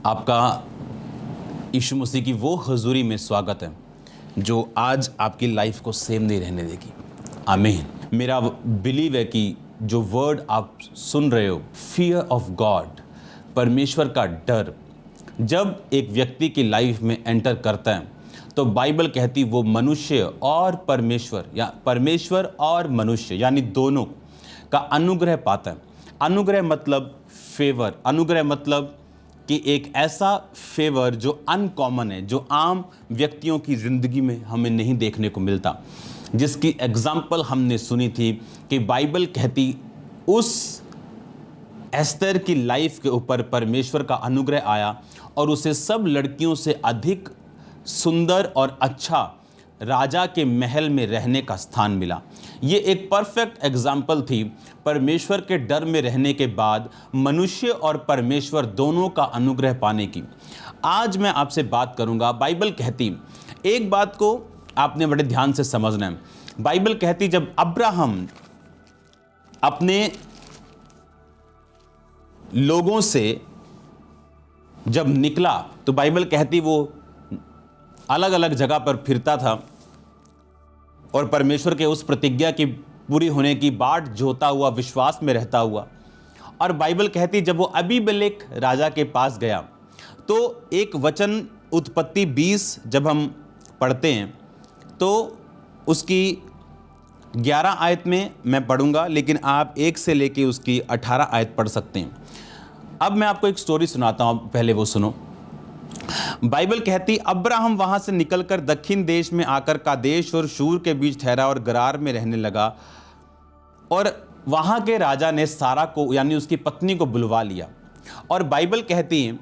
आपका यीशु मसीह की वो हजूरी में स्वागत है जो आज आपकी लाइफ को सेम नहीं रहने देगी। आमीन। मेरा बिलीव है कि जो वर्ड आप सुन रहे हो, फियर ऑफ गॉड, परमेश्वर का डर, जब एक व्यक्ति की लाइफ में एंटर करता है तो बाइबल कहती वो मनुष्य और परमेश्वर या परमेश्वर और मनुष्य यानी दोनों का अनुग्रह पाता है। अनुग्रह मतलब फेवर, अनुग्रह मतलब कि एक ऐसा फेवर जो अनकॉमन है, जो आम व्यक्तियों की ज़िंदगी में हमें नहीं देखने को मिलता, जिसकी एग्जाम्पल हमने सुनी थी कि बाइबल कहती उस एस्तर की लाइफ के ऊपर परमेश्वर का अनुग्रह आया और उसे सब लड़कियों से अधिक सुंदर और अच्छा राजा के महल में रहने का स्थान मिला। ये एक परफेक्ट एग्जाम्पल थी परमेश्वर के डर में रहने के बाद मनुष्य और परमेश्वर दोनों का अनुग्रह पाने की। आज मैं आपसे बात करूंगा। बाइबल कहती, एक बात को आपने बड़े ध्यान से समझना है। बाइबल कहती जब अब्राहम अपने लोगों से जब निकला तो बाइबल कहती वो अलग अलग जगह पर फिरता था और परमेश्वर के उस प्रतिज्ञा की पूरी होने की बाट जोता हुआ, विश्वास में रहता हुआ। और बाइबल कहती जब वो अबीमेलेक राजा के पास गया तो एक वचन उत्पत्ति 20 जब हम पढ़ते हैं तो उसकी 11 आयत में मैं पढ़ूंगा, लेकिन आप 1 से लेके उसकी 18 आयत पढ़ सकते हैं। अब मैं आपको एक स्टोरी सुनाता हूं, पहले वो सुनो। बाइबल कहती अब्राहम वहां से निकलकर दक्षिण देश में आकर कादेश और शूर के बीच ठहरा और गरार में रहने लगा। और वहां के राजा ने सारा को यानी उसकी पत्नी को बुलवा लिया। और बाइबल कहती है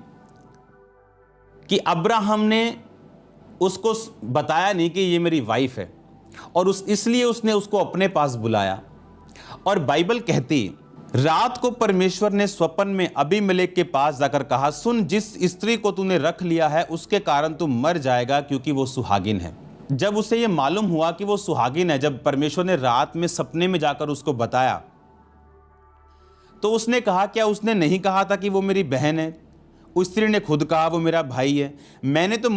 कि अब्राहम ने उसको बताया नहीं कि ये मेरी वाइफ है, और इसलिए उसने उसको अपने पास बुलाया। और बाइबल कहती रात को परमेश्वर ने स्वप्न में अबीमेलेक के पास जाकर कहा, सुन, जिस स्त्री को तूने रख लिया है उसके कारण तू मर जाएगा, क्योंकि वो सुहागिन है। जब उसे ये मालूम हुआ कि वो सुहागिन है, जब परमेश्वर ने रात में सपने में जाकर उसको बताया, तो उसने कहा, क्या उसने नहीं कहा था कि वो मेरी बहन है? उस स्त्री ने खुद कहा वो मेरा भाई है। मैंने तो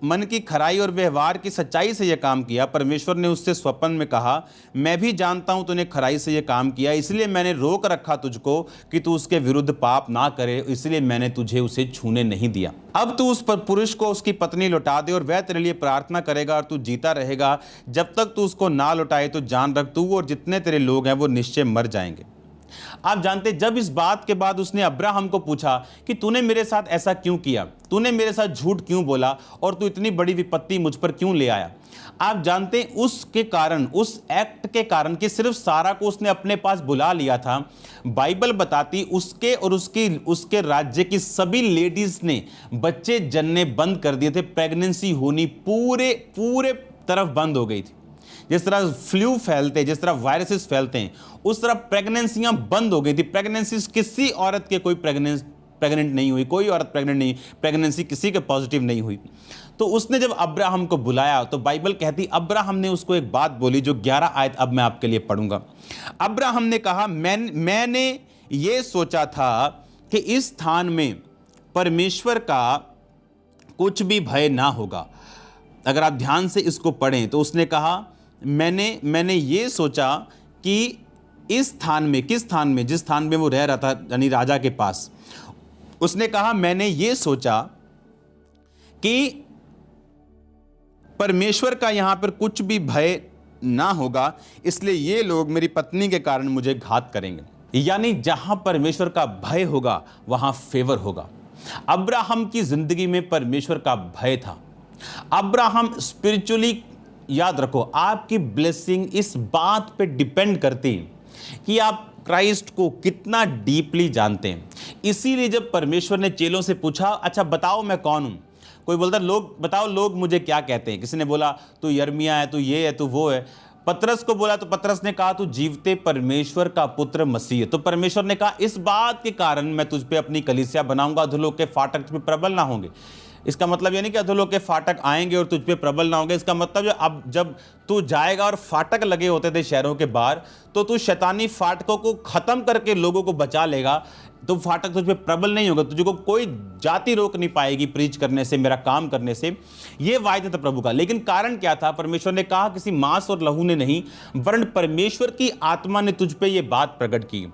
मन की खराई और व्यवहार की सच्चाई से यह काम किया। परमेश्वर ने उससे स्वप्न में कहा, मैं भी जानता हूं तूने खराई से यह काम किया, इसलिए मैंने रोक रखा तुझको कि तू उसके विरुद्ध पाप ना करे, इसलिए मैंने तुझे उसे छूने नहीं दिया। अब तू उस पुरुष को उसकी पत्नी लौटा दे और वह तेरे लिए प्रार्थना करेगा और तू जीता रहेगा। जब तक तू उसको ना लौटाए तो जान रख, तू और जितने तेरे लोग हैं वो निश्चय मर जाएंगे। आप जानते, जब इस बात के बाद उसने अब्राहम को पूछा कि तूने मेरे साथ ऐसा क्यों किया, तूने मेरे साथ झूठ क्यों बोला और तू इतनी बड़ी विपत्ति मुझ पर क्यों ले आया। आप जानते उसके कारण, उस एक्ट के कारण कि सिर्फ सारा को उसने अपने पास बुला लिया था, बाइबल बताती उसके और उसके राज्य की सभी लेडीज ने बच्चे जन्ने बंद कर दिए थे। प्रेगनेंसी होनी पूरे तरफ बंद हो गई थी। जिस तरह फ्लू फैलते, जिस तरह वायरसेस फैलते हैं, उस तरह प्रेगनेंसियां बंद हो गई थी। प्रेगनेंसी किसी औरत के कोई प्रेग्नेंट नहीं हुई, कोई औरत प्रेग्नेंट नहीं, प्रेगनेंसी किसी के पॉजिटिव नहीं हुई। तो उसने जब अब्राहम को बुलाया तो बाइबल कहती अब्राहम ने उसको एक बात बोली, जो 11 आयत अब मैं आपके लिए पढ़ूंगा। अब्राहम ने कहा, मैंने ये सोचा था कि इस स्थान में परमेश्वर का कुछ भी भय ना होगा। अगर आप ध्यान से इसको पढ़ें तो उसने कहा, मैंने ये सोचा कि इस स्थान में, किस स्थान में, जिस स्थान में वो रह रहा था यानी राजा के पास, उसने कहा मैंने ये सोचा कि परमेश्वर का यहां पर कुछ भी भय ना होगा, इसलिए ये लोग मेरी पत्नी के कारण मुझे घात करेंगे। यानी जहां परमेश्वर का भय होगा वहां फेवर होगा। अब्राहम की जिंदगी में परमेश्वर का भय था। अब्राहम स्पिरिचुअली, याद रखो, आपकी ब्लेसिंग इस बात पे डिपेंड करती है कि आप क्राइस्ट को कितना डीपली जानते हैं। इसीलिए जब परमेश्वर ने चेलों से पूछा, अच्छा बताओ मैं कौन हूं, कोई बोलता बताओ लोग मुझे क्या कहते हैं। किसी ने बोला तू यर्मिया है, तू ये है, तू वो है। पतरस को बोला तो पतरस ने कहा तू जीवते परमेश्वर का पुत्र मसीह है। तो परमेश्वर ने कहा इस बात के कारण मैं तुझ पे अपनी कलीसिया बनाऊंगा, अधोलोक के फाटक तुझ पे प्रबल ना होंगे। इसका मतलब ये नहीं कि अधोलोक के फाटक आएंगे और तुझ पे प्रबल ना होंगे। इसका मतलब अब जब तू जाएगा और फाटक लगे होते थे शहरों के बाहर, तो तू शैतानी फाटकों को खत्म करके लोगों को बचा लेगा। तो फाटक तुझ पे प्रबल नहीं होगा, तुझको कोई जाति रोक नहीं पाएगी प्रीच करने से, मेरा काम करने से। ये वायदा था प्रभु का। लेकिन कारण क्या था? परमेश्वर ने कहा किसी मांस और लहू ने नहीं, वरन परमेश्वर की आत्मा ने तुझ पे ये बात प्रकट की।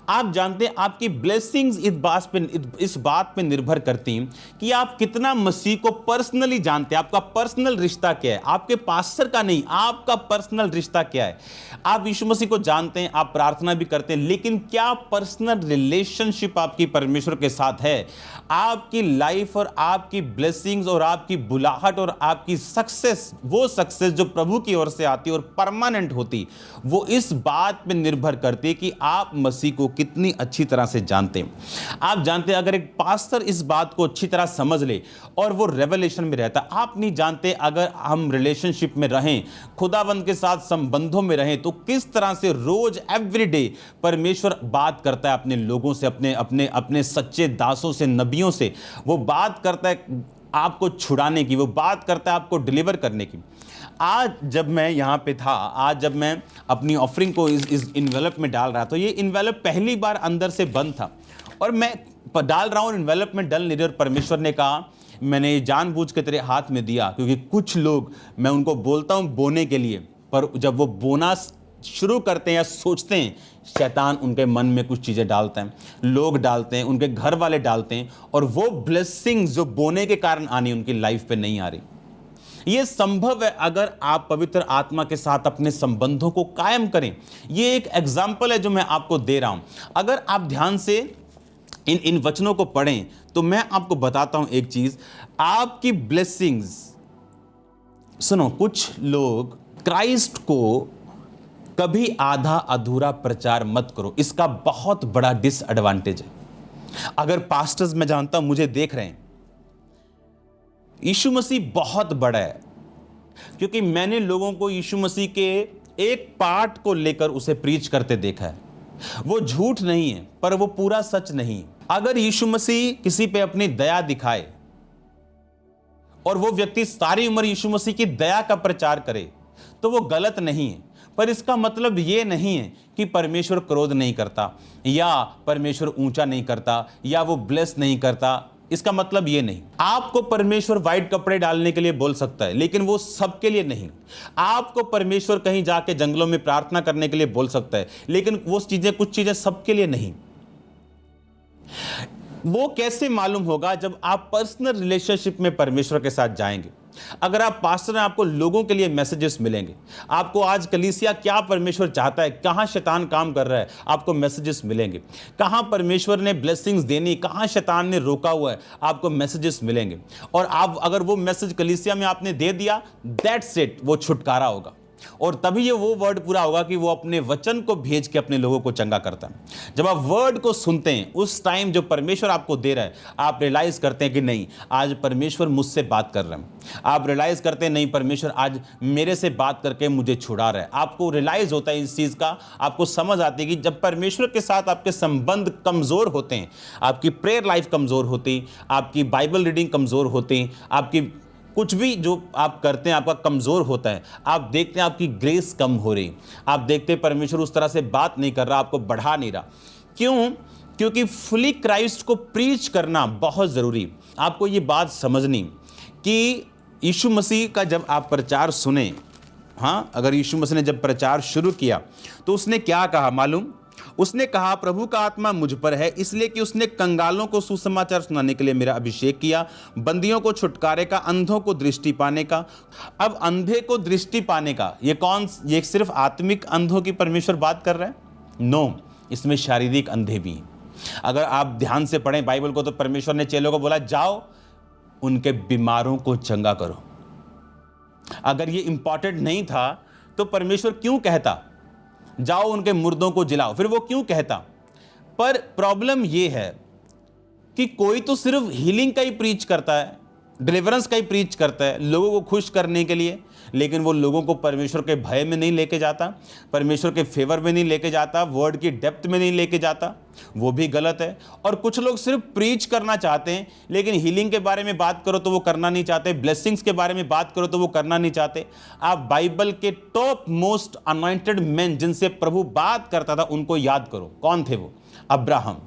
आप जानते हैं आपकी ब्लेसिंग्स इस बात पे निर्भर करती हैं कि आप कितना मसीह को पर्सनली जानते हैं। आपका पर्सनल रिश्ता क्या है? आपके पास्टर का नहीं, आपका पर्सनल रिश्ता क्या है? आप यीशु मसीह को जानते हैं, आप प्रार्थना भी करते हैं, लेकिन क्या पर्सनल रिलेशनशिप आपकी परमेश्वर के साथ है? आपकी लाइफ और आपकी ब्लेसिंग्स और आपकी बुलाहट और आपकी सक्सेस, वो सक्सेस जो प्रभु की ओर से आती और परमानेंट होती, वो इस बात पे निर्भर करती है कि आप मसीह को कितनी अच्छी तरह से जानते हैं। आप जानते हैं अगर एक पास्टर इस बात को अच्छी तरह समझ ले और वो रेवलेशन में रहता, आप नहीं जानते अगर हम रिलेशनशिप में रहें, खुदावंद के साथ संबंधों में रहें, तो किस तरह से रोज एवरीडे परमेश्वर बात करता है अपने लोगों से, अपने अपने अपने सच्चे दासों से, नबियों से। वो बात करता है आपको छुड़ाने की, वो बात करता है आपको डिलीवर करने की। आज जब मैं यहाँ पे था, आज जब मैं अपनी ऑफरिंग को इस इन्वेलप में डाल रहा, तो ये इन्वेलप पहली बार अंदर से बंद था और मैं डाल रहा हूँ, इन्वेलप में डल नहीं रही। और परमेश्वर ने कहा मैंने जानबूझ के तेरे हाथ में दिया, क्योंकि कुछ लोग, मैं उनको बोलता हूँ बोने के लिए, पर जब वो बोना शुरू करते हैं या सोचते हैं, शैतान उनके मन में कुछ चीज़ें डालते हैं, लोग डालते हैं, उनके घर वाले डालते हैं, और वो ब्लेसिंग्स जो बोने के कारण आनी उनकी लाइफ पे नहीं आ रही। ये संभव है अगर आप पवित्र आत्मा के साथ अपने संबंधों को कायम करें। ये एक एग्जाम्पल है जो मैं आपको दे रहा हूं। अगर आप ध्यान से इन वचनों को पढ़ें तो मैं आपको बताता हूं एक चीज, आपकी ब्लेसिंग्स, सुनो, कुछ लोग क्राइस्ट को कभी आधा अधूरा प्रचार मत करो, इसका बहुत बड़ा डिसएडवांटेज है। अगर पास्टर्स, मैं जानता हूं मुझे देख रहे हैं, यीशु मसीह बहुत बड़ा है, क्योंकि मैंने लोगों को यीशु मसीह के एक पार्ट को लेकर उसे प्रीच करते देखा है। वो झूठ नहीं है पर वो पूरा सच नहीं। अगर यीशु मसीह किसी पे अपनी दया दिखाए और वो व्यक्ति सारी उम्र यीशु मसीह की दया का प्रचार करे तो वो गलत नहीं है, पर इसका मतलब ये नहीं है कि परमेश्वर क्रोध नहीं करता या परमेश्वर ऊंचा नहीं करता या वो ब्लेस नहीं करता। इसका मतलब ये नहीं। आपको परमेश्वर व्हाइट कपड़े डालने के लिए बोल सकता है, लेकिन वो सबके लिए नहीं। आपको परमेश्वर कहीं जाके जंगलों में प्रार्थना करने के लिए बोल सकता है, लेकिन वो चीजें, कुछ चीजें सबके लिए नहीं। वो कैसे मालूम होगा? जब आप पर्सनल रिलेशनशिप में परमेश्वर के साथ जाएंगे। अगर आप पास्टर हैं, आपको लोगों के लिए मैसेजेस मिलेंगे, आपको आज कलीसिया क्या परमेश्वर चाहता है, कहां शैतान काम कर रहा है, आपको मैसेजेस मिलेंगे। कहां परमेश्वर ने ब्लेसिंग्स देनी, कहां शैतान ने रोका हुआ है, आपको मैसेजेस मिलेंगे। और आप अगर वो मैसेज कलीसिया में आपने दे दिया, दैट्स इट, वो छुटकारा होगा। और तभी ये वो वर्ड पूरा होगा कि वो अपने वचन को भेज के अपने लोगों को चंगा करता है। जब आप वर्ड को सुनते हैं, उस टाइम जो परमेश्वर आपको दे रहा है, आप रियलाइज करते हैं कि नहीं, आज परमेश्वर मुझसे बात कर रहे हैं। आप रियलाइज करते हैं नहीं, परमेश्वर आज मेरे से बात करके मुझे छुड़ा रहा है। आपको रियलाइज होता है इस चीज़ का, आपको समझ आती है कि जब परमेश्वर के साथ आपके संबंध कमज़ोर होते हैं, आपकी प्रेयर लाइफ कमज़ोर होती, आपकी बाइबल रीडिंग कमज़ोर होती, आपकी कुछ भी जो आप करते हैं आपका कमज़ोर होता है, आप देखते हैं आपकी ग्रेस कम हो रही, आप देखते हैं परमेश्वर उस तरह से बात नहीं कर रहा, आपको बढ़ा नहीं रहा। क्यों? क्योंकि फुली क्राइस्ट को प्रीच करना बहुत ज़रूरी। आपको ये बात समझनी कि यीशु मसीह का जब आप प्रचार सुने, हाँ, अगर यीशु मसीह ने जब प्रचार शुरू किया तो उसने क्या कहा मालूम? उसने कहा प्रभु का आत्मा मुझ पर है, इसलिए कि उसने कंगालों को सुसमाचार सुनाने के लिए मेरा अभिषेक किया, बंदियों को छुटकारे का, अंधों को दृष्टि पाने का। अब अंधे को दृष्टि पाने का, ये सिर्फ आत्मिक अंधों की परमेश्वर बात कर रहे हैं? नो, इसमें शारीरिक अंधे भी हैं। अगर आप ध्यान से पढ़ें बाइबल को तो परमेश्वर ने चेलों को बोला जाओ उनके बीमारों को चंगा करो। अगर ये इंपॉर्टेंट नहीं था तो परमेश्वर क्यों कहता जाओ उनके मुर्दों को जिलाओ? फिर वो क्यों कहता? पर प्रॉब्लम ये है कि कोई तो सिर्फ हीलिंग का ही प्रीच करता है, डिलीवरेंस का ही प्रीच करता है लोगों को खुश करने के लिए, लेकिन वो लोगों को परमेश्वर के भय में नहीं लेके जाता, परमेश्वर के फेवर में नहीं लेके जाता, वर्ड की डेप्थ में नहीं लेके जाता। वो भी गलत है। और कुछ लोग सिर्फ प्रीच करना चाहते हैं, लेकिन हीलिंग के बारे में बात करो तो वो करना नहीं चाहते, ब्लेसिंग्स के बारे में बात करो तो वो करना नहीं चाहते। आप बाइबल के टॉप मोस्ट अनॉइंटेड मैन जिनसे प्रभु बात करता था उनको याद करो। कौन थे वो? अब्राहम,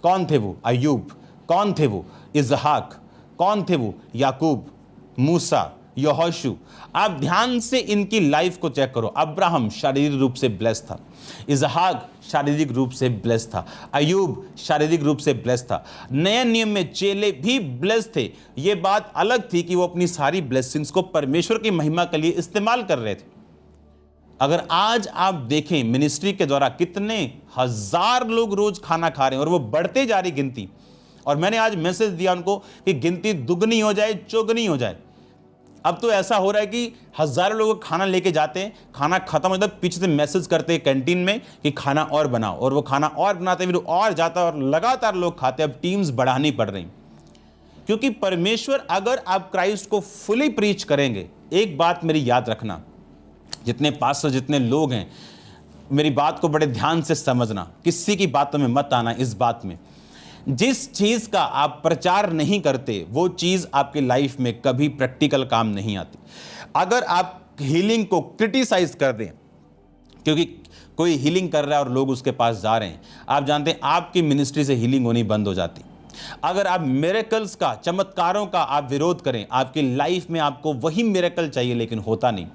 कौन थे वो? अय्यूब। कौन थे वो? इसहाक। कौन थे वो? याकूब, मूसा, यहोशू। आप ध्यान से इनकी लाइफ को चेक करो। अब्राहम शारीरिक रूप से ब्लेस्ड था, इसहाक शारीरिक रूप से ब्लेस्ड था, अय्यूब शारीरिक रूप से ब्लेस्ड था। नए नियम में चेले भी ब्लेस्ड थे। यह बात अलग थी कि वो अपनी सारी ब्लेसिंग्स को परमेश्वर की महिमा के लिए इस्तेमाल कर रहे थे। अगर आज आप देखें मिनिस्ट्री के द्वारा कितने हजार लोग रोज खाना खा रहे हैं और वो बढ़ते जा रही गिनती, और मैंने आज मैसेज दिया उनको कि गिनती दुगनी हो जाए, चौगनी हो जाए। अब तो ऐसा हो रहा है कि हजारों लोग खाना लेके जाते हैं, खाना खत्म हो जाता है, पीछे से मैसेज करते हैं कैंटीन में कि खाना और बनाओ, और वो खाना और बनाते फिर और जाता है और लगातार लोग खाते हैं। अब टीम्स बढ़ानी पड़ रही, क्योंकि परमेश्वर, अगर आप क्राइस्ट को फुली प्रीच करेंगे, एक बात मेरी याद रखना, जितने पास्टर, जितने लोग हैं, मेरी बात को बड़े ध्यान से समझना, किसी की बातों में मत आना। इस बात में जिस चीज़ का आप प्रचार नहीं करते वो चीज़ आपकी लाइफ में कभी प्रैक्टिकल काम नहीं आती। अगर आप हीलिंग को क्रिटिसाइज कर दें, क्योंकि कोई हीलिंग कर रहा है और लोग उसके पास जा रहे हैं, आप जानते हैं आपकी मिनिस्ट्री से हीलिंग होनी बंद हो जाती। अगर आप मिरेकल्स का, चमत्कारों का आप विरोध करें, आपकी लाइफ में आपको वही मिरेकल चाहिए लेकिन होता नहीं।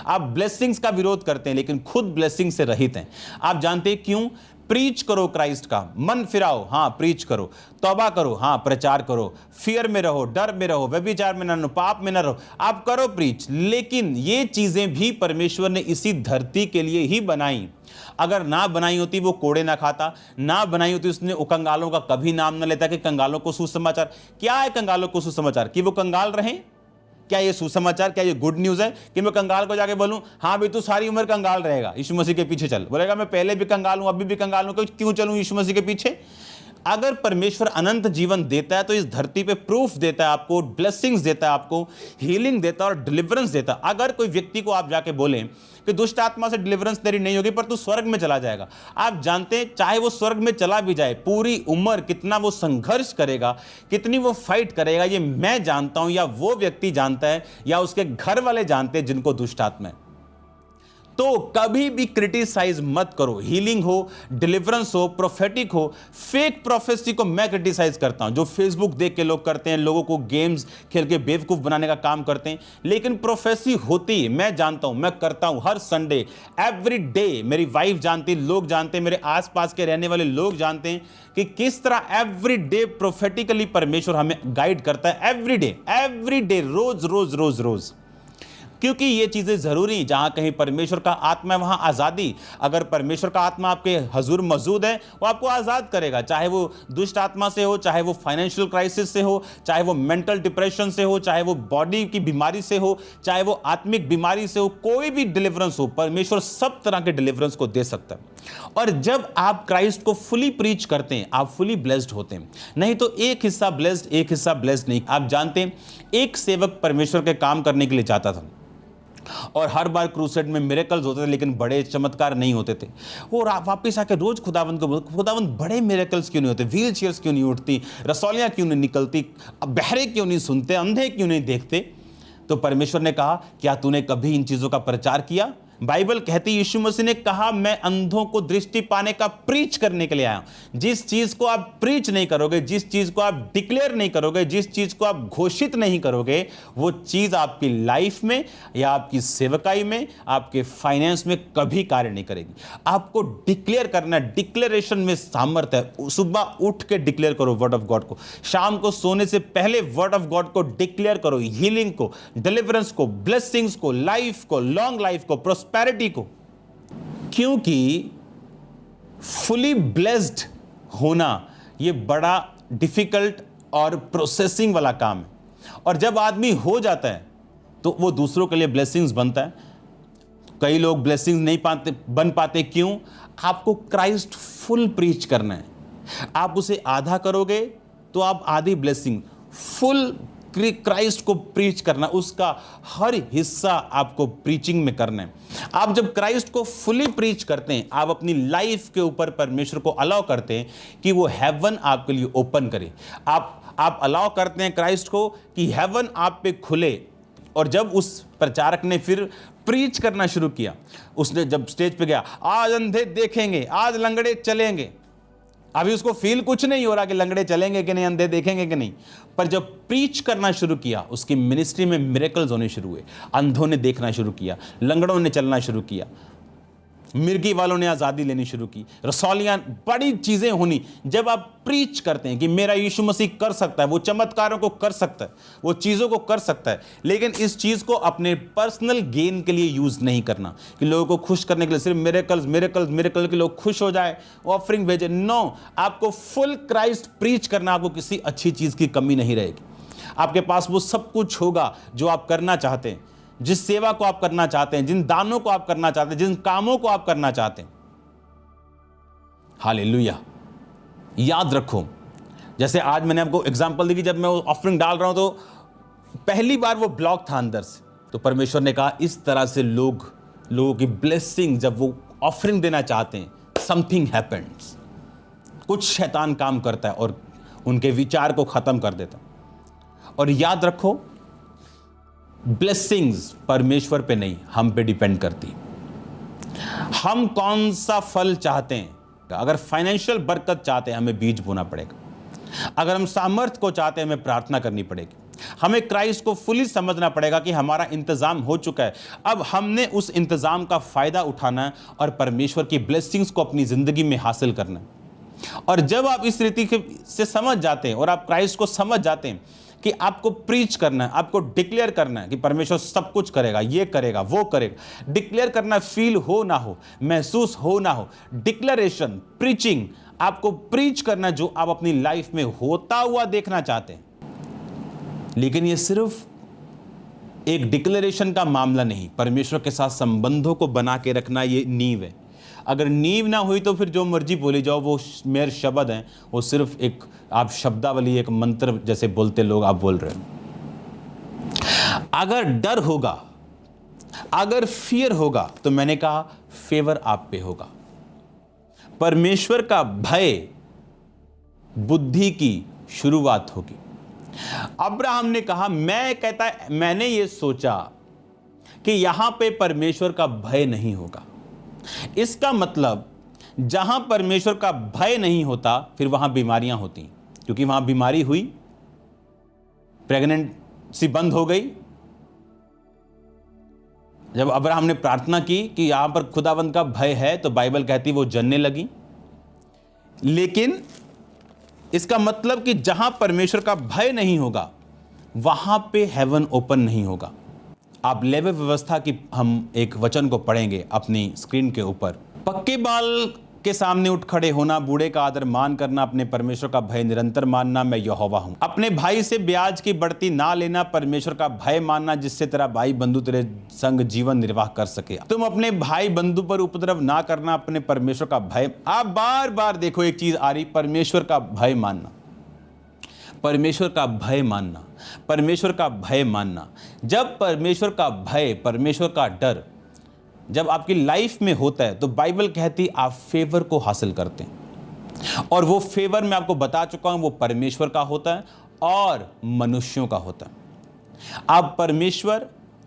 आप ब्लेसिंग्स का विरोध करते हैं लेकिन खुद ब्लेसिंग से रहित हैं। आप जानते हैं क्यों? प्रीच करो क्राइस्ट का, मन फिराओ, हाँ प्रीच करो, तौबा करो, हाँ प्रचार करो, फियर में रहो, डर में रहो, व्यभिचार में न रहो, पाप में न रहो, आप करो प्रीच। लेकिन ये चीजें भी परमेश्वर ने इसी धरती के लिए ही बनाई। अगर ना बनाई होती वो कोड़े ना खाता, ना बनाई होती उसने कंगालों का कभी नाम न लेता कि कंगालों को सुसमाचार। क्या है कंगालों को सुसमाचार? कि वो कंगाल रहें? क्या ये सुसमाचार, क्या ये गुड न्यूज़ है कि मैं कंगाल को जाके बोलूं हाँ भाई तू सारी उम्र कंगाल रहेगा, यीशु मसीह के पीछे चल? बोलेगा मैं पहले भी कंगाल हूं, अभी भी कंगाल हूं, क्यों चलूं यीशु मसीह के पीछे? अगर परमेश्वर अनंत जीवन देता है तो इस धरती पे प्रूफ देता है आपको, ब्लेसिंग्स देता है आपको, हीलिंग देता है और डिलीवरेंस देता है। अगर कोई व्यक्ति को आप जाके बोलें कि दुष्ट आत्मा से डिलीवरेंस तेरी नहीं होगी पर तू स्वर्ग में चला जाएगा, आप जानते हैं चाहे वो स्वर्ग में चला भी जाए, पूरी उम्र कितना वो संघर्ष करेगा, कितनी वो फाइट करेगा, ये मैं जानता हूं, या वो व्यक्ति जानता है, या उसके घर वाले जानते हैं जिनको दुष्ट आत्मा है। तो कभी भी क्रिटिसाइज मत करो। हीलिंग हो, डिलीवरेंस हो, प्रोफेटिक हो, फेक प्रोफेसी को मैं क्रिटिसाइज करता हूं, जो फेसबुक देख के लोग करते हैं, लोगों को गेम्स खेल के बेवकूफ बनाने का काम करते हैं। लेकिन प्रोफेसी होती है, मैं जानता हूं, मैं करता हूं हर संडे, एवरी डे। मेरी वाइफ जानती, लोग जानते हैं, मेरे आसपास के रहने वाले लोग जानते हैं कि किस तरह एवरी डे प्रोफेटिकली परमेश्वर हमें गाइड करता है। एवरी डे, रोज रोज रोज रोज, क्योंकि ये चीजें जरूरी। जहां कहीं परमेश्वर का आत्मा है वहां आजादी। अगर परमेश्वर का आत्मा आपके हजूर मौजूद है वो आपको आजाद करेगा, चाहे वो दुष्ट आत्मा से हो, चाहे वो फाइनेंशियल क्राइसिस से हो, चाहे वो मेंटल डिप्रेशन से हो, चाहे वो बॉडी की बीमारी से हो, चाहे वो आत्मिक बीमारी से हो, कोई भी डिलीवरेंस हो, परमेश्वर सब तरह के डिलीवरेंस को दे सकता है। और जब आप क्राइस्ट को फुली प्रीच करते हैं आप फुली ब्लेस्ड होते हैं। नहीं तो एक हिस्सा ब्लेस्ड, एक हिस्सा ब्लेस्ड नहीं। आप जानते हैं एक सेवक परमेश्वर के काम करने के लिए जाता था और हर बार क्रूसेड में मिरेकल्स होते थे लेकिन बड़े चमत्कार नहीं होते थे। वो वापस आके रोज खुदावंद को बोलते, खुदावंद बड़े मिरेकल्स क्यों नहीं होते, व्हील चेयर्स क्यों नहीं उठती, रसौलियाँ क्यों नहीं निकलती, बहरे क्यों नहीं सुनते, अंधे क्यों नहीं देखते? तो परमेश्वर ने कहा क्या तूने कभी इन चीज़ों का प्रचार किया? बाइबल कहती है यीशु मसीह ने कहा मैं अंधों को दृष्टि पाने का प्रीच करने के लिए आया हूं। जिस चीज को आप प्रीच नहीं करोगे, जिस चीज को आप डिक्लेयर नहीं करोगे, जिस चीज को आप घोषित नहीं करोगे, वो चीज आपकी लाइफ में या आपकी सेवकाई में, आपके फाइनेंस में कभी कार्य नहीं करेगी। आपको डिक्लेयर करना, डिक्लेरेशन में सामर्थ्य है। सुबह उठ के डिक्लेयर करो वर्ड ऑफ गॉड को, शाम को सोने से पहले वर्ड ऑफ गॉड को डिक्लेयर करो, हीलिंग को, डिलीवरेंस को, ब्लेसिंग्स को, लाइफ को, लॉन्ग लाइफ को, प्रोस्पेरिटी को। क्योंकि फुली ब्लेस्ड होना यह बड़ा डिफिकल्ट और प्रोसेसिंग वाला काम है, और जब आदमी हो जाता है तो वो दूसरों के लिए ब्लेसिंग्स बनता है। कई लोग ब्लेसिंग्स नहीं बन पाते, क्यों? आपको क्राइस्ट फुल प्रीच करना है। आप उसे आधा करोगे तो आप आधी ब्लेसिंग, फुल क्राइस्ट को प्रीच करना, उसका हर हिस्सा आपको प्रीचिंग में करना है। आप जब क्राइस्ट को फुली प्रीच करते हैं, आप अपनी लाइफ के ऊपर परमेश्वर को अलाउ करते हैं कि वो हेवन आपके लिए ओपन करे। आप अलाउ करते हैं क्राइस्ट को कि हेवन आप पे खुले। और जब उस प्रचारक ने फिर प्रीच करना शुरू किया, उसने जब स्टेज पे गया, आज अंधे देखेंगे, आज लंगड़े चलेंगे, अभी उसको फील कुछ नहीं हो रहा कि लंगड़े चलेंगे कि नहीं, अंधे देखेंगे कि नहीं, पर जब प्रीच करना शुरू किया उसकी मिनिस्ट्री में मिरेकल्स होने शुरू हुए। अंधों ने देखना शुरू किया, लंगड़ों ने चलना शुरू किया, मिर्गी वालों ने आज़ादी लेनी शुरू की, रसौलियाँ, बड़ी चीज़ें होनी। जब आप प्रीच करते हैं कि मेरा यीशु मसीह कर सकता है, वो चमत्कारों को कर सकता है, वो चीज़ों को कर सकता है, लेकिन इस चीज़ को अपने पर्सनल गेन के लिए यूज़ नहीं करना कि लोगों को खुश करने के लिए सिर्फ मिरेकल्स मिरेकल्स मिरेकल के लोग खुश हो जाए, ऑफरिंग भेजे। नो, आपको फुल क्राइस्ट प्रीच करना, आपको किसी अच्छी चीज़ की कमी नहीं रहेगी। आपके पास वो सब कुछ होगा जो आप करना चाहते हैं, जिस सेवा को आप करना चाहते हैं, जिन दानों को आप करना चाहते हैं, जिन कामों को आप करना चाहते हैं। हालेलुया। याद रखो, जैसे आज मैंने आपको एग्जांपल दी कि जब मैं वो ऑफरिंग डाल रहा हूं तो पहली बार वो ब्लॉक था अंदर से, तो परमेश्वर ने कहा इस तरह से लोगों की ब्लेसिंग, जब वो ऑफरिंग देना चाहते हैं, समथिंग हैपेंस, कुछ शैतान काम करता है और उनके विचार को खत्म कर देता है। और याद रखो, ब्लेसिंग्स परमेश्वर पे नहीं, हम पे डिपेंड करती। हम कौन सा फल चाहते हैं। अगर फाइनेंशियल बरकत चाहते हैं, हमें बीज बोना पड़ेगा। अगर हम सामर्थ्य को चाहते हैं, हमें प्रार्थना करनी पड़ेगी। हमें क्राइस्ट को फुली समझना पड़ेगा कि हमारा इंतजाम हो चुका है, अब हमने उस इंतजाम का फायदा उठाना है और परमेश्वर की ब्लेसिंग्स को अपनी जिंदगी में हासिल करना है। और जब आप इस रीति से समझ जाते हैं और आप क्राइस्ट को समझ जाते हैं कि आपको प्रीच करना है, आपको डिक्लेयर करना है कि परमेश्वर सब कुछ करेगा, ये करेगा, वो करेगा। डिक्लेयर करना, फील हो ना हो, महसूस हो ना हो, डिक्लेरेशन, प्रीचिंग, आपको प्रीच करना जो आप अपनी लाइफ में होता हुआ देखना चाहते हैं। लेकिन ये सिर्फ एक डिक्लेरेशन का मामला नहीं, परमेश्वर के साथ संबंधों को बना के रखना ये नींव है। अगर नींव ना हुई तो फिर जो मर्जी बोली जाओ, वो मेरे शब्द हैं, वो सिर्फ एक आप शब्दावली, एक मंत्र जैसे बोलते लोग आप बोल रहे हो। अगर डर होगा, अगर फियर होगा, तो मैंने कहा फेवर आप पे होगा। परमेश्वर का भय बुद्धि की शुरुआत होगी। अब्राहम ने कहा, मैंने ये सोचा कि यहां पे परमेश्वर का भय नहीं होगा। इसका मतलब जहां परमेश्वर का भय नहीं होता, फिर वहां बीमारियां होती, क्योंकि वहां बीमारी हुई, प्रेग्नेंसी बंद हो गई। जब अब्राहम ने प्रार्थना की कि यहां पर खुदावंद का भय है, तो बाइबल कहती वो जनने लगी। लेकिन इसका मतलब कि जहां परमेश्वर का भय नहीं होगा, वहां पे हेवन ओपन नहीं होगा। आप लेवी व्यवस्था की हम एक वचन को पढ़ेंगे अपनी स्क्रीन के ऊपर। पक्के बाल के सामने उठ खड़े होना, बूढ़े का आदर मान करना, अपने परमेश्वर का भय निरंतर मानना, मैं यहोवा हूं। अपने भाई से ब्याज की बढ़ती ना लेना, परमेश्वर का भय मानना, जिससे तेरा भाई बंधु तेरे संग जीवन निर्वाह कर सके। तुम अपने भाई बंधु पर उपद्रव ना करना, अपने परमेश्वर का भय। आप बार बार देखो एक चीज आ रही, परमेश्वर का भय मानना, परमेश्वर का भय मानना, परमेश्वर का भय मानना। जब परमेश्वर का भय, परमेश्वर का डर जब आपकी लाइफ में होता है, तो बाइबल कहती आप फेवर को हासिल करते हैं। और वो फेवर मैं आपको बता चुका हूं, वो परमेश्वर का होता है और मनुष्यों का होता है। आप परमेश्वर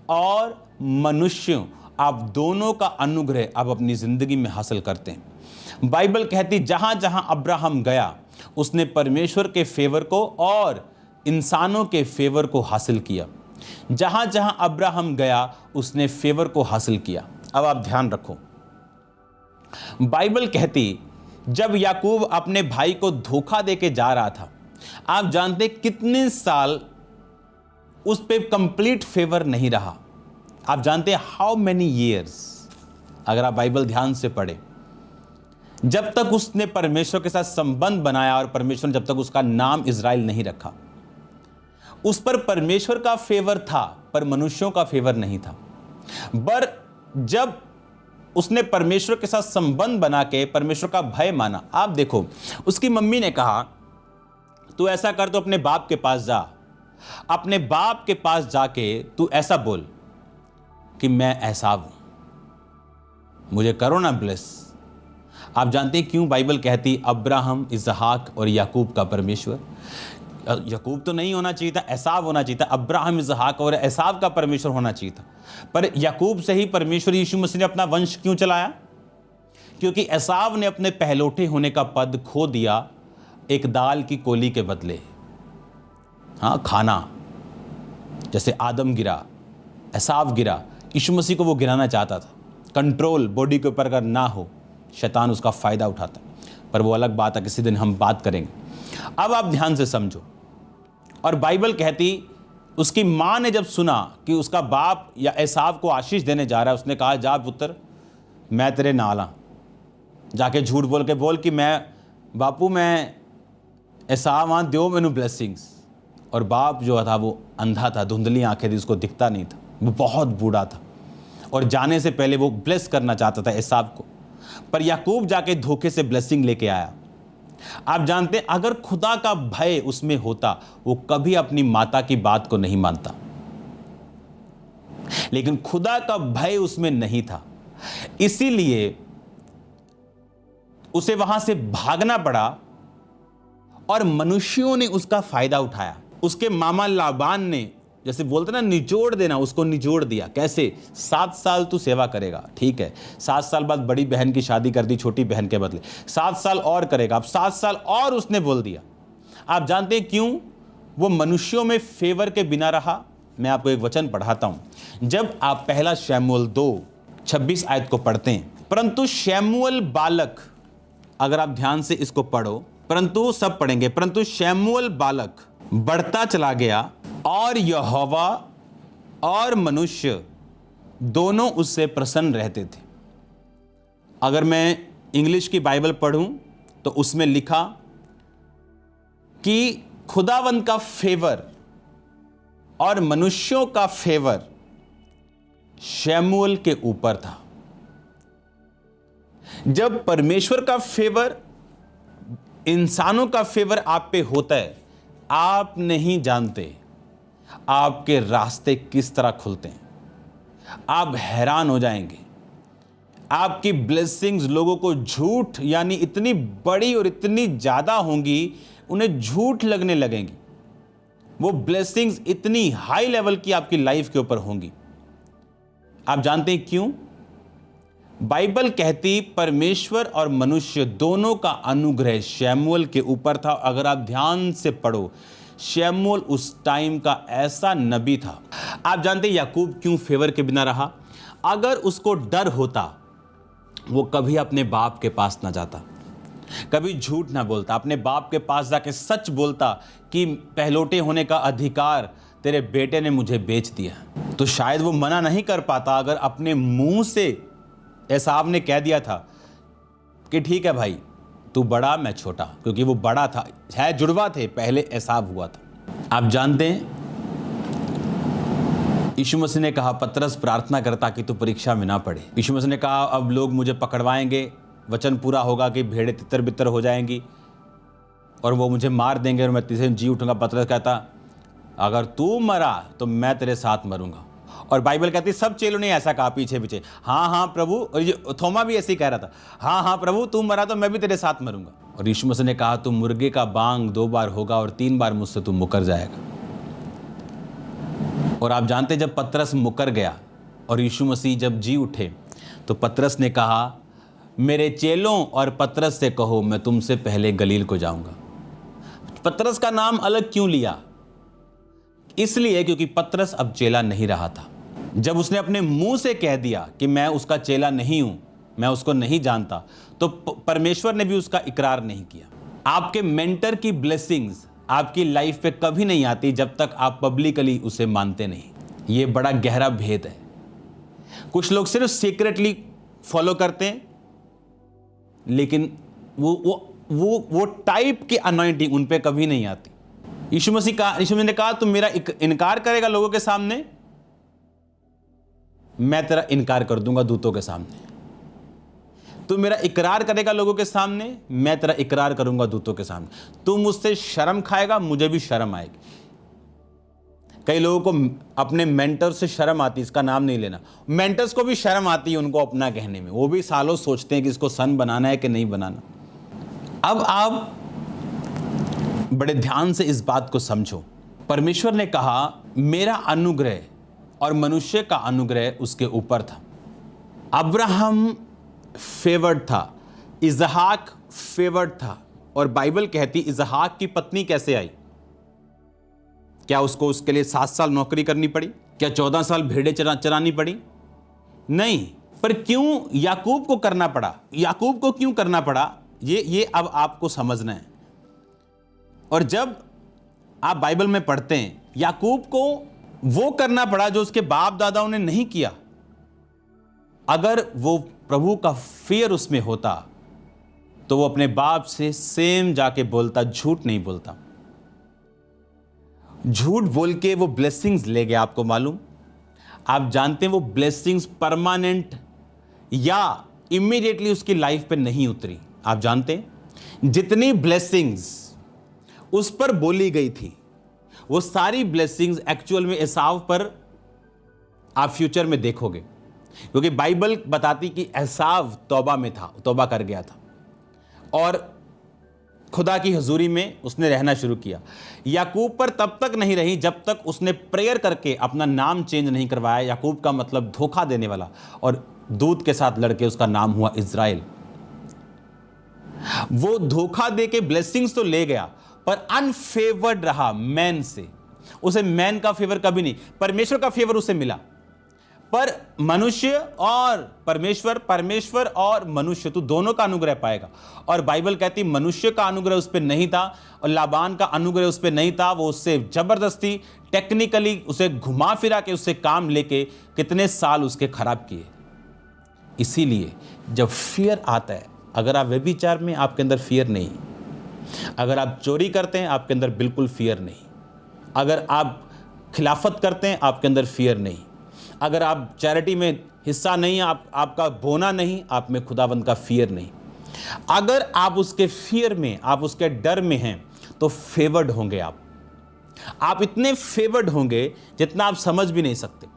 और मनुष्यों, आप दोनों का अनुग्रह आप अपनी जिंदगी में हासिल करते हैं। बाइबल कहती जहां जहां अब्राहम गया, उसने परमेश्वर के फेवर को और इंसानों के फेवर को हासिल किया। जहां जहां अब्राहम गया, उसने फेवर को हासिल किया। अब आप ध्यान रखो, बाइबल कहती जब याकूब अपने भाई को धोखा देके जा रहा था, आप जानते कितने साल उस पे कंप्लीट फेवर नहीं रहा। आप जानते हैं हाउ मेनी ईयर्स, अगर आप बाइबल ध्यान से पढ़े, जब तक उसने परमेश्वर के साथ संबंध बनाया और परमेश्वर जब तक उसका नाम इज़राइल नहीं रखा, उस पर परमेश्वर का फेवर था पर मनुष्यों का फेवर नहीं था। पर जब उसने परमेश्वर के साथ संबंध बना के परमेश्वर का भय माना, आप देखो उसकी मम्मी ने कहा तू ऐसा कर, तो अपने बाप के पास जा, अपने बाप के पास जाके तू ऐसा बोल कि मैं एसाव हूं, मुझे करो ना ब्लेस। आप जानते हैं क्यों बाइबल कहती अब्राहम, इसहाक और याकूब का परमेश्वर? याकूब तो नहीं होना चाहिए था, एसाव होना चाहिए था। अब्राहम, इसहाक और एसाव का परमेश्वर होना चाहिए था। पर याकूब से ही परमेश्वर यीशु मसीह ने अपना वंश क्यों चलाया? क्योंकि एसाव ने अपने पहलौठे होने का पद खो दिया एक दाल की कोली के बदले। हाँ, खाना, जैसे आदम गिरा, एसाव गिरा, यीशु मसीह को वो गिराना चाहता था। कंट्रोल बॉडी के ऊपर अगर ना हो, शैतान उसका फ़ायदा उठाता। पर वो अलग बात है, किसी दिन हम बात करेंगे। अब आप ध्यान से समझो। और बाइबल कहती, उसकी माँ ने जब सुना कि उसका बाप या एसाव को आशीष देने जा रहा है, उसने कहा, जा पुत्र, मैं तेरे नाल हाँ। जाके झूठ बोल के बोल कि मैं बापू मैं एसाव हाँ, दो मैनू ब्लेसिंग्स। और बाप जो था वो अंधा था, धुंधली आंखें थी, उसको दिखता नहीं था, वो बहुत बूढ़ा था। और जाने से पहले वो ब्लेस करना चाहता था एसाव को, पर याकूब जाके धोखे से ब्लेसिंग लेके आया। आप जानते हैं, अगर खुदा का भय उसमें होता, वो कभी अपनी माता की बात को नहीं मानता। लेकिन खुदा का भय उसमें नहीं था, इसीलिए उसे वहां से भागना पड़ा और मनुष्यों ने उसका फायदा उठाया। उसके मामा लाबान ने, जैसे बोलते ना निचोड़ देना, उसको निचोड़ दिया। कैसे? 7 साल तू सेवा करेगा, ठीक है। 7 साल बाद बड़ी बहन की शादी कर दी छोटी बहन के बदले, 7 साल और करेगा। अब 7 साल और उसने बोल दिया। आप जानते हैं क्यों वो मनुष्यों में फेवर के बिना रहा? मैं आपको एक वचन पढ़ाता हूं। जब आप पहला शमूएल 2:26 आयत को पढ़ते हैं, परंतु शमूएल बालक, अगर आप ध्यान से इसको पढ़ो, परंतु सब पढ़ेंगे, परंतु शमूएल बालक बढ़ता चला गया और यहोवा और मनुष्य दोनों उससे प्रसन्न रहते थे। अगर मैं इंग्लिश की बाइबल पढ़ूं तो उसमें लिखा कि खुदावंद का फेवर और मनुष्यों का फेवर शमूएल के ऊपर था। जब परमेश्वर का फेवर, इंसानों का फेवर आप पे होता है, आप नहीं जानते आपके रास्ते किस तरह खुलते हैं। आप हैरान हो जाएंगे। आपकी ब्लेसिंग्स लोगों को झूठ, यानी इतनी बड़ी और इतनी ज़्यादा होंगी, उन्हें झूठ लगने लगेंगी। वो ब्लेसिंग्स इतनी हाई लेवल की आपकी लाइफ के ऊपर होंगी। आप जानते हैं क्यों? बाइबल कहती परमेश्वर और मनुष्य दोनों का अनुग्रह शमूएल के ऊपर था। अगर आप ध्यान से पढ़ो, शमूएल उस टाइम का ऐसा नबी था। आप जानते हैं याकूब क्यों फेवर के बिना रहा? अगर उसको डर होता, वो कभी अपने बाप के पास ना जाता, कभी झूठ ना बोलता, अपने बाप के पास जाके सच बोलता कि पहलौठे होने का अधिकार तेरे बेटे ने मुझे बेच दिया। तो शायद वो मना नहीं कर पाता अगर अपने मुंह से एसाव ने कह दिया था कि ठीक है भाई, तू बड़ा मैं छोटा, क्योंकि वो बड़ा था, है जुड़वा थे, पहले एसाव हुआ था। आप जानते हैं यीशु मसीह ने कहा, पतरस प्रार्थना करता कि तू परीक्षा में ना पड़े। यीशु मसीह ने कहा, अब लोग मुझे पकड़वाएंगे, वचन पूरा होगा कि भेड़ें तितर बितर हो जाएंगी और वो मुझे मार देंगे और मैं तीसरे दिन जी उठूंगा। पतरस कहता, अगर तू मरा तो मैं तेरे साथ मरूंगा। और बाइबल कहती सब चेलों ने ऐसा कहा पीछे पीछे, हाँ हाँ प्रभु। और ये थोमा भी ऐसे ही कह रहा था, हाँ हाँ प्रभु, तू मरा तो मैं भी तेरे साथ मरूंगा। और यीशु मसीह ने कहा, तू मुर्गे का बांग 2 बार होगा और 3 बार मुझसे तू मुकर जाएगा। और आप जानते जब पतरस मुकर गया और यीशु मसीह जब जी उठे, तो पतरस ने कहा, मेरे चेलों और पतरस से कहो मैं तुमसे पहले गलील को जाऊंगा। पतरस का नाम अलग क्यों लिया? इसलिए क्योंकि पतरस अब चेला नहीं रहा था। जब उसने अपने मुंह से कह दिया कि मैं उसका चेला नहीं हूं, मैं उसको नहीं जानता, तो परमेश्वर ने भी उसका इकरार नहीं किया। आपके मेंटर की ब्लेसिंग्स आपकी लाइफ पे कभी नहीं आती जब तक आप पब्लिकली उसे मानते नहीं। ये बड़ा गहरा भेद है। कुछ लोग सिर्फ सीक्रेटली फॉलो करते हैं, लेकिन वो टाइप की अनॉइंटिंग उन पे कभी नहीं आती। यीशु मसीह ने कहा, तुम मेरा इनकार करेगा लोगों के सामने, मैं तेरा इनकार कर दूंगा दूतों के सामने। तू मेरा इकरार करेगा लोगों के सामने, मैं तेरा इकरार करूंगा दूतों के सामने। तू मुझसे शर्म खाएगा, मुझे भी शर्म आएगी। कई लोगों को अपने मेंटर से शर्म आती, इसका नाम नहीं लेना। मेंटर्स को भी शर्म आती है उनको अपना कहने में, वो भी सालों सोचते हैं कि इसको सन बनाना है कि नहीं बनाना। अब आप बड़े ध्यान से इस बात को समझो। परमेश्वर ने कहा, मेरा अनुग्रह और मनुष्य का अनुग्रह उसके ऊपर था। अब्राहम फेवर्ड था, इसहाक फेवर्ड था। और बाइबल कहती इसहाक की पत्नी कैसे आई? क्या उसको उसके लिए 7 साल नौकरी करनी पड़ी? क्या 14 साल भेड़ें चरानी पड़ी? नहीं। पर क्यों याकूब को करना पड़ा? याकूब को क्यों करना पड़ा? ये अब आपको समझना है। और जब आप बाइबल में पढ़ते हैं, याकूब को वो करना पड़ा जो उसके बाप दादाओं ने नहीं किया। अगर वो प्रभु का फियर उसमें होता तो वो अपने बाप से सेम जाके बोलता, झूठ नहीं बोलता। झूठ बोल के वो ब्लेसिंग्स ले गया। आपको मालूम, आप जानते हैं वो ब्लेसिंग्स परमानेंट या इमीडिएटली उसकी लाइफ पे नहीं उतरी। आप जानते हैं जितनी ब्लेसिंग्स उस पर बोली गई थी वो सारी ब्लेसिंग्स एक्चुअल में एसाव पर आप फ्यूचर में देखोगे, क्योंकि बाइबल बताती कि एसाव तौबा में था, तौबा कर गया था और खुदा की हजूरी में उसने रहना शुरू किया। याकूब पर तब तक नहीं रही जब तक उसने प्रेयर करके अपना नाम चेंज नहीं करवाया। याकूब का मतलब धोखा देने वाला, और दूत के साथ लड़के उसका नाम हुआ इज़राइल। वो धोखा दे के ब्लेसिंग्स तो ले गया पर अनफेवर्ड रहा मैन से। उसे मैन का फेवर कभी नहीं, परमेश्वर का फेवर उसे मिला। पर मनुष्य और परमेश्वर, परमेश्वर और मनुष्य, तू दोनों का अनुग्रह पाएगा। और बाइबल कहती मनुष्य का अनुग्रह उस पर नहीं था और लाबान का अनुग्रह उस पर नहीं था। वो उससे जबरदस्ती टेक्निकली उसे घुमा फिरा के उससे काम लेके कितने साल उसके खराब किए। इसीलिए जब फियर आता है, अगर आप व्यभिचार में, आपके अंदर फियर नहीं। अगर आप चोरी करते हैं, आपके अंदर बिल्कुल फियर नहीं। अगर आप खिलाफत करते हैं, आपके अंदर फियर नहीं। अगर आप चैरिटी में हिस्सा नहीं, आपका बोना नहीं, आप में खुदावंद का फियर नहीं। अगर आप उसके फियर में, आप उसके डर में हैं, तो फेवर्ड होंगे आप इतने फेवर्ड होंगे जितना आप समझ भी नहीं सकते।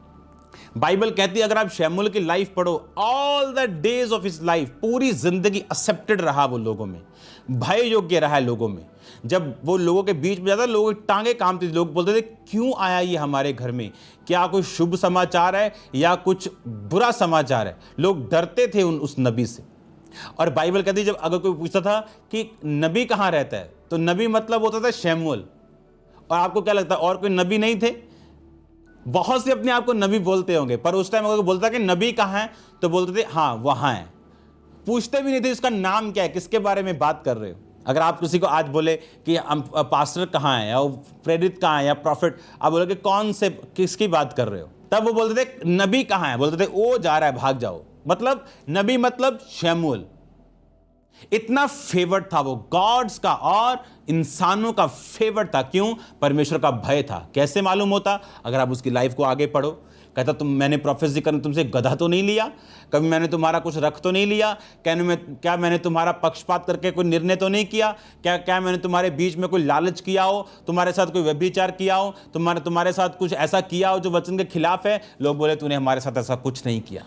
बाइबल कहती है, अगर आप शमूएल की लाइफ पढ़ो, all the days of his life, पूरी जिंदगी एक्सेप्टेड रहा वो लोगों में, भय योग्य रहा है लोगों में। जब वो लोगों के बीच में जाता, लोगों की टांगे कांपती थी। लोग बोलते थे क्यों आया ये हमारे घर में? क्या कोई शुभ समाचार है या कुछ बुरा समाचार है? लोग डरते थे उस नबी से। और बाइबल कहती है, जब अगर कोई पूछता था कि नबी कहाँ रहता है, तो नबी मतलब होता था शमूएल। और आपको क्या लगता है और कोई नबी नहीं थे? बहुत से अपने आप को नबी बोलते होंगे, पर उस टाइम अगर बोलता कि नबी कहाँ है, तो बोलते थे हाँ वहाँ है। पूछते भी नहीं थे उसका नाम क्या है, किसके बारे में बात कर रहे हो। अगर आप किसी को आज बोले कि पास्टर कहाँ है या प्रेरित कहाँ है या प्रॉफिट, आप बोले कि कौन से, किसकी बात कर रहे हो, तब वो बोलते थे नबी कहाँ है, बोलते थे वो जा रहा है, भाग जाओ। मतलब नबी मतलब शमूएल। इतना फेवर्ड था वो गॉड्स का और इंसानों का फेवर्ड था। क्यों? परमेश्वर का भय था। कैसे मालूम होता? अगर आप उसकी लाइफ को आगे पढ़ो। कहता मैंने प्रोफेसी करने तुमसे गधा तो नहीं लिया, कभी मैंने तुम्हारा कुछ रख तो नहीं लिया, क्या मैंने तुम्हारा पक्षपात करके कोई निर्णय तो नहीं किया, क्या मैंने तुम्हारे बीच में कोई लालच किया हो, तुम्हारे साथ कोई व्यभिचार किया हो, तुम्हारे साथ कुछ ऐसा किया हो जो वचन के खिलाफ है? लोग बोले तूने हमारे साथ ऐसा कुछ नहीं किया।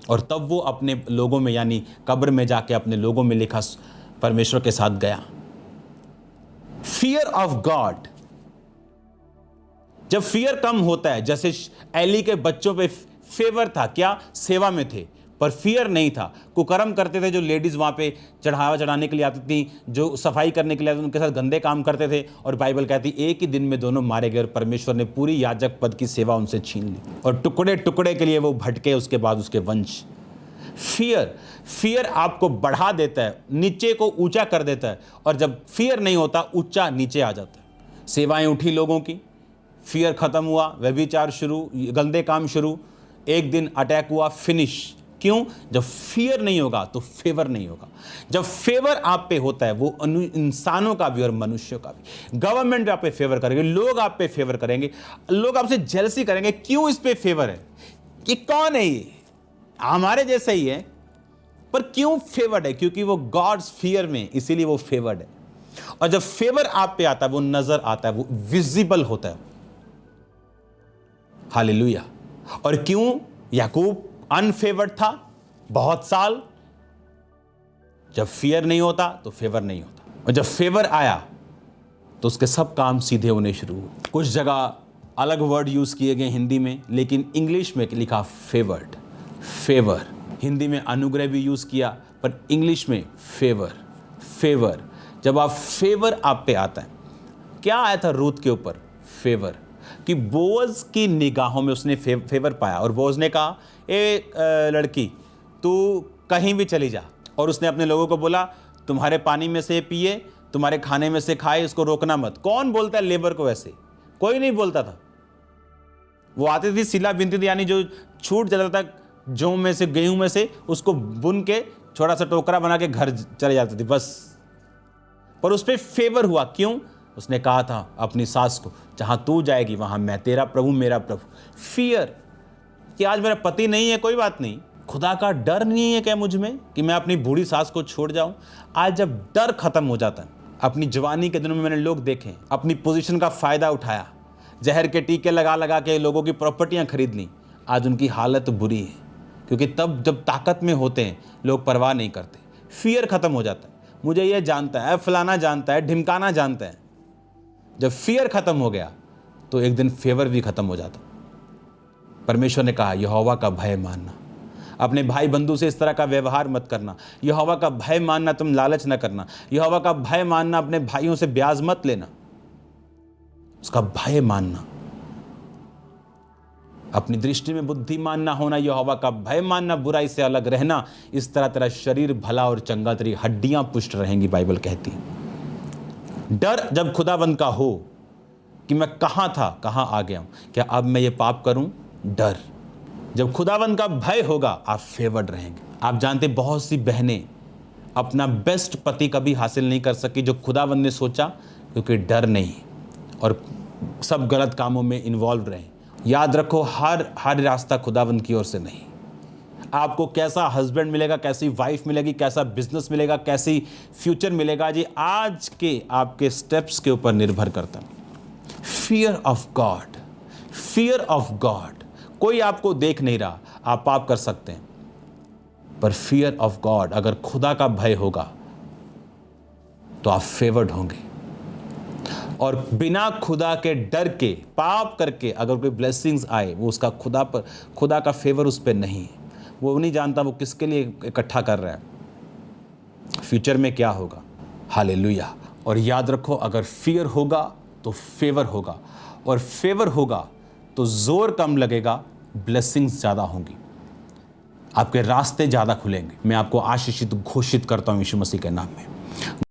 और तब वो अपने लोगों में, यानी कब्र में जाके अपने लोगों में लिखा परमेश्वर के साथ गया। फियर ऑफ गॉड, जब फियर कम होता है, जैसे एली के बच्चों पे फेवर था, क्या सेवा में थे पर फियर नहीं था, कुकर्म करते थे। जो लेडीज वहां पे चढ़ावा चढ़ाने के लिए आती थी, जो सफाई करने के लिए आती थी, उनके साथ गंदे काम करते थे। और बाइबल कहती एक ही दिन में दोनों मारे गए और परमेश्वर ने पूरी याजक पद की सेवा उनसे छीन ली और टुकड़े टुकड़े के लिए वो भटके, उसके बाद उसके वंश। फियर आपको बढ़ा देता है, नीचे को ऊंचा कर देता है। और जब फियर नहीं होता, ऊंचा नीचे आ जाता है। सेवाएं उठी लोगों की, फियर खत्म हुआ, व्यभिचार शुरू, गंदे काम शुरू, एक दिन अटैक हुआ, फिनिश। क्यों? जब फियर नहीं होगा तो फेवर नहीं होगा। जब फेवर आप पे होता है, वो इंसानों का भी और मनुष्यों का भी, गवर्नमेंट भी आप पे फेवर करेंगे, लोग आप पे फेवर करेंगे, लोग आपसे जेलसी करेंगे। क्यों इस पे फेवर है? कि कौन है ये? हमारे जैसे ही है, पर क्यों फेवर्ड है? क्योंकि वो गॉड्स फियर में, इसीलिए वो फेवर्ड है। और जब फेवर आप पे आता है, वो नजर आता है, वो विजिबल होता है। हालेलुया। और क्यों याकूब अनफेवर्ड था बहुत साल? जब फियर नहीं होता तो फेवर नहीं होता, और जब फेवर आया तो उसके सब काम सीधे होने शुरू हुए। कुछ जगह अलग वर्ड यूज किए गए हिंदी में, लेकिन इंग्लिश में लिखा फेवर्ड, फेवर। हिंदी में अनुग्रह भी यूज़ किया, पर इंग्लिश में फेवर। फेवर, जब आप फेवर आप पे आता है, क्या आया था रूथ के ऊपर? फेवर, कि बोअज की निगाहों में उसने फेवर पाया। और बोअज ने कहा, ए लड़की, तू कहीं भी चली जा। और उसने अपने लोगों को बोला, तुम्हारे पानी में से पिए, तुम्हारे खाने में से खाए, इसको रोकना मत। कौन बोलता है लेबर को ऐसे? कोई नहीं बोलता था। वो आती थी, सिला बिनती थी, यानी जो छूट जाता था जौ में से, गेहूं में से, उसको बुन के छोटा सा टोकरा बना के घर चले जाती थी, बस। पर उस पर फेवर हुआ। क्यों? उसने कहा था अपनी सास को, जहां तू जाएगी वहां मैं, तेरा प्रभु मेरा प्रभु। फियर, कि आज मेरा पति नहीं है, कोई बात नहीं, खुदा का डर नहीं है क्या मुझ में कि मैं अपनी बूढ़ी सास को छोड़ जाऊं? आज जब डर खत्म हो जाता है, अपनी जवानी के दिनों में मैंने लोग देखे, अपनी पोजीशन का फायदा उठाया, जहर के टीके लगा लगा के लोगों की प्रॉपर्टियां खरीद ली, आज उनकी हालत बुरी है। क्योंकि तब जब ताकत में होते हैं लोग परवाह नहीं करते, फियर खत्म हो जाता है। मुझे ये जानता है, फलाना जानता है, ढिमकाना जानता है। जब फियर खत्म हो गया तो एक दिन फेवर भी खत्म हो जाता। परमेश्वर ने कहा, यहोवा का भय मानना, अपने भाई बंधु से इस तरह का व्यवहार मत करना, यहोवा का भय मानना, तुम लालच न करना, यहोवा का भय मानना, अपने भाइयों से ब्याज मत लेना, उसका भय मानना, अपनी दृष्टि में बुद्धिमान ना होना, यहोवा का भय मानना, बुराई से अलग रहना। इस तरह तेरा शरीर भला और चंगा, तेरी हड्डियां पुष्ट रहेंगी, बाइबल कहती है। डर जब खुदावंद का हो कि मैं कहां था, कहां आ गया हूं, क्या अब मैं ये पाप करूं? डर। जब खुदावंद का भय होगा, आप फेवर्ड रहेंगे। आप जानते, बहुत सी बहनें अपना बेस्ट पति कभी हासिल नहीं कर सकी जो खुदावंद ने सोचा, क्योंकि डर नहीं, और सब गलत कामों में इन्वॉल्व रहे। याद रखो, हर रास्ता खुदावंद की ओर से नहीं। आपको कैसा हस्बैंड मिलेगा, कैसी वाइफ मिलेगी, कैसा बिजनेस मिलेगा, कैसी फ्यूचर मिलेगा, जी आज के आपके स्टेप्स के ऊपर निर्भर करता है। Fear of God, fear of God. कोई आपको देख नहीं रहा, आप पाप कर सकते हैं, पर फियर ऑफ गॉड, अगर खुदा का भय होगा तो आप फेवर्ड होंगे। और बिना खुदा के डर के पाप करके अगर कोई ब्लेसिंग्स आए, वो उसका खुदा का फेवर उस पर नहीं है। वो नहीं जानता वो किसके लिए इकट्ठा कर रहा है, फ्यूचर में क्या होगा। हालेलुया। और याद रखो, अगर फियर होगा तो फेवर होगा, और फेवर होगा तो जोर कम लगेगा, ब्लेसिंग्स ज़्यादा होंगी, आपके रास्ते ज़्यादा खुलेंगे। मैं आपको आशीषित घोषित करता हूँ यीशु मसीह के नाम में।